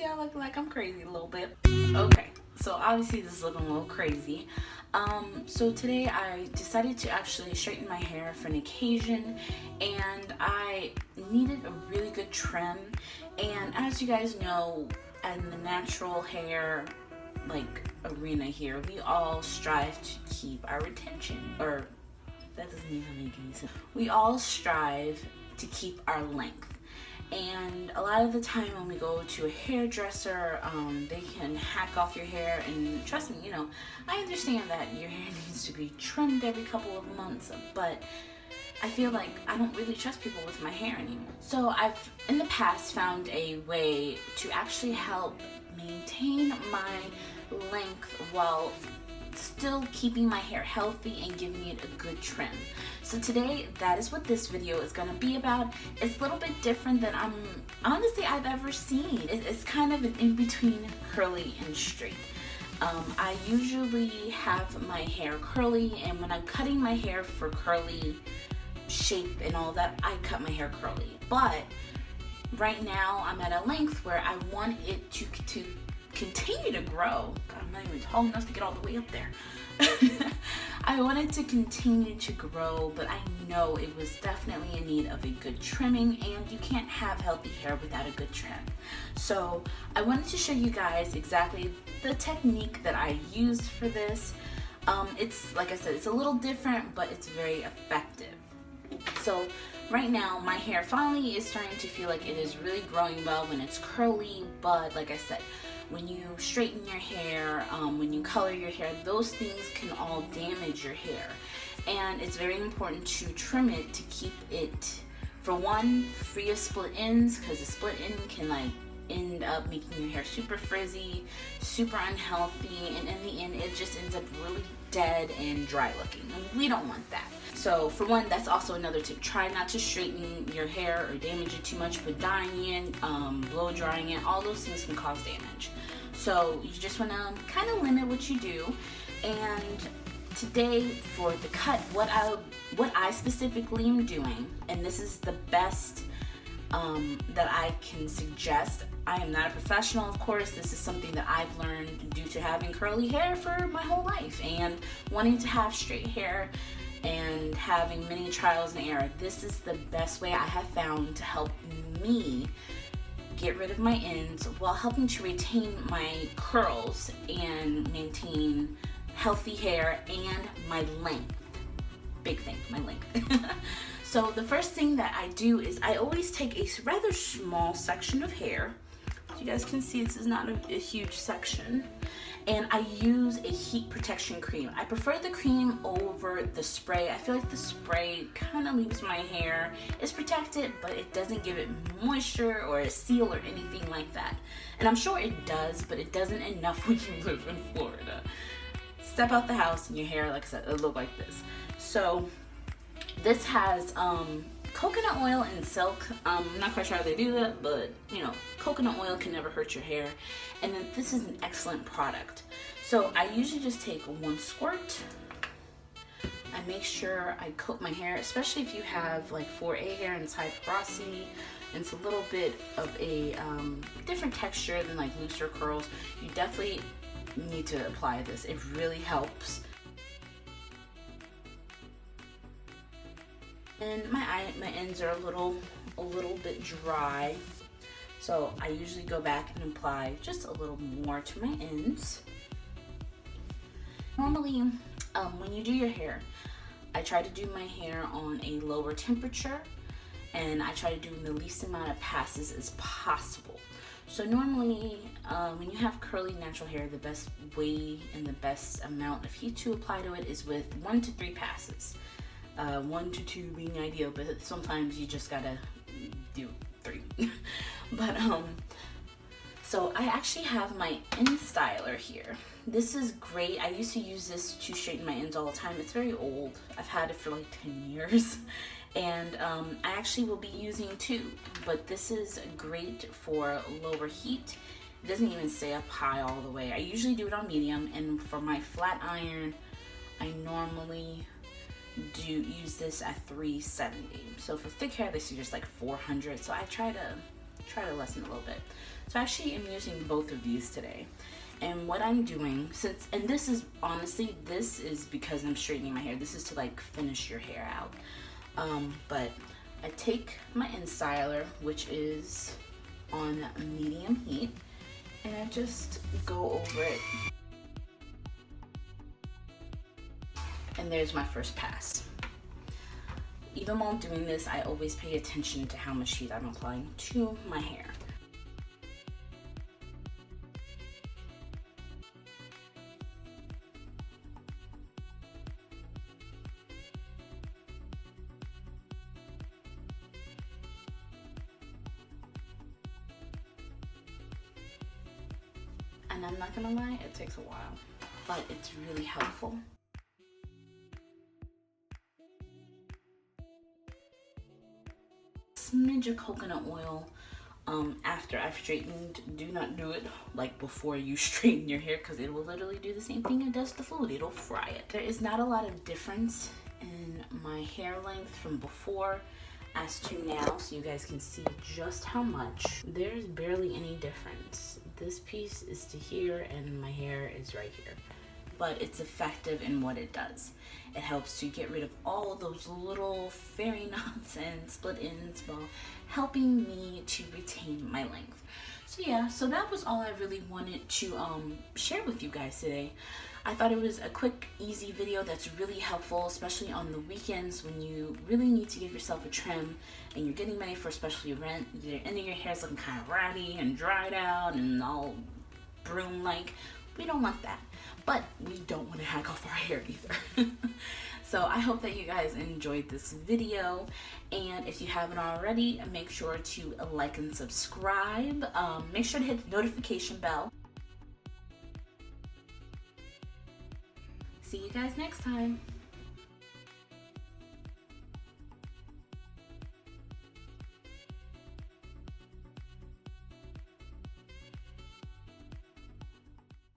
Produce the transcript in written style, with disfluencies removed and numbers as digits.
see I look like I'm crazy a little bit? Okay, so obviously this is looking a little crazy. So today I decided to actually straighten my hair for an occasion, and I needed a really good trim. And as you guys know, in the natural hair arena here, we all strive to keep our retention, or that doesn't even make any sense. We all strive to keep our length. And a lot of the time when we go to a hairdresser, they can hack off your hair, and trust me, I understand that your hair needs to be trimmed every couple of months, but I feel like I don't really trust people with my hair anymore. So I've in the past found a way to actually help maintain my length while still keeping my hair healthy and giving it a good trim. So today, that is what this video is going to be about. It's a little bit different than I've ever seen. It's kind of an in-between curly and straight. I usually have my hair curly, and when I'm cutting my hair for curly shape and all that, I cut my hair curly. But right now, I'm at a length where I want it to continue to grow. God, I'm not even tall enough to get all the way up there. I wanted to continue to grow, but I know it was definitely in need of a good trimming, and you can't have healthy hair without a good trim. So I wanted to show you guys exactly the technique that I used for this. It's, like I said, it's a little different, but it's very effective. So right now, my hair finally is starting to feel like it is really growing well when it's curly, but like I said, when you straighten your hair, when you color your hair, those things can all damage your hair. And it's very important to trim it to keep it, for one, free of split ends, because a split end can end up making your hair super frizzy, super unhealthy, and in the end it just ends up really dead and dry looking, and we don't want that. So for one, that's also another tip. Try not to straighten your hair or damage it too much, but dyeing it, blow drying it, all those things can cause damage. So you just want to kind of limit what you do. And today for the cut, what I specifically am doing, and this is the best that I can suggest. I am not a professional, of course. This is something that I've learned due to having curly hair for my whole life and wanting to have straight hair and having many trials and error. This is the best way I have found to help me get rid of my ends while helping to retain my curls and maintain healthy hair and my length. Big thing, my length. So the first thing that I do is I always take a rather small section of hair. As you guys can see, this is not a huge section. And I use a heat protection cream. I prefer the cream over the spray. I feel like the spray kind of leaves my hair. It's protected, but it doesn't give it moisture or a seal or anything like that. And I'm sure it does, but it doesn't enough when you live in Florida. Step out the house and your hair, like I said, it'll look like this. So this has coconut oil and silk. I'm not quite sure how they do that, but coconut oil can never hurt your hair. And then this is an excellent product. So I usually just take one squirt. I make sure I coat my hair, especially if you have 4A hair and it's high porosity. And it's a little bit of a different texture than looser curls. You definitely need to apply this. It really helps. And my ends are a little bit dry, so I usually go back and apply just a little more to my ends. Normally, when you do your hair, I try to do my hair on a lower temperature, and I try to do the least amount of passes as possible. So normally, when you have curly natural hair, the best way and the best amount of heat to apply to it is with 1 to 3 passes. 1 to 2 being ideal, but sometimes you just gotta do 3. But so I actually have my end styler here. This is great. I used to use this to straighten my ends all the time. It's very old. I've had it for 10 years, and I actually will be using 2, but this is great for lower heat. It doesn't even stay up high all the way. I usually do it on medium, and for my flat iron, I normally do use this at 370. So for thick hair, this is just 400. So I try to try to lessen a little bit. So I actually am using both of these today. And what I'm doing, and this is honestly, this is because I'm straightening my hair. This is to like finish your hair out. But I take my Styler, which is on medium heat, and I just go over it. And there's my first pass. Even while doing this, I always pay attention to how much heat I'm applying to my hair. And I'm not gonna lie, it takes a while, but it's really helpful. Smidge of coconut oil after I've straightened. Do not do it like before you straighten your hair, because it will literally do the same thing it does to food. It'll fry it. There is not a lot of difference in my hair length from before as to now, so you guys can see just how much. There's barely any difference. This piece is to here and my hair is right here, but it's effective in what it does. It helps to get rid of all of those little fairy knots and split ends while helping me to retain my length. So yeah, so that was all I really wanted to share with you guys today. I thought it was a quick, easy video that's really helpful, especially on the weekends when you really need to give yourself a trim and you're getting ready for a special event. The end of your hair's looking kind of ratty and dried out and all broom-like. We don't want that, but we don't want to hack off our hair either. So I hope that you guys enjoyed this video, and if you haven't already, make sure to like and subscribe. Make sure to hit the notification bell. See you guys next time.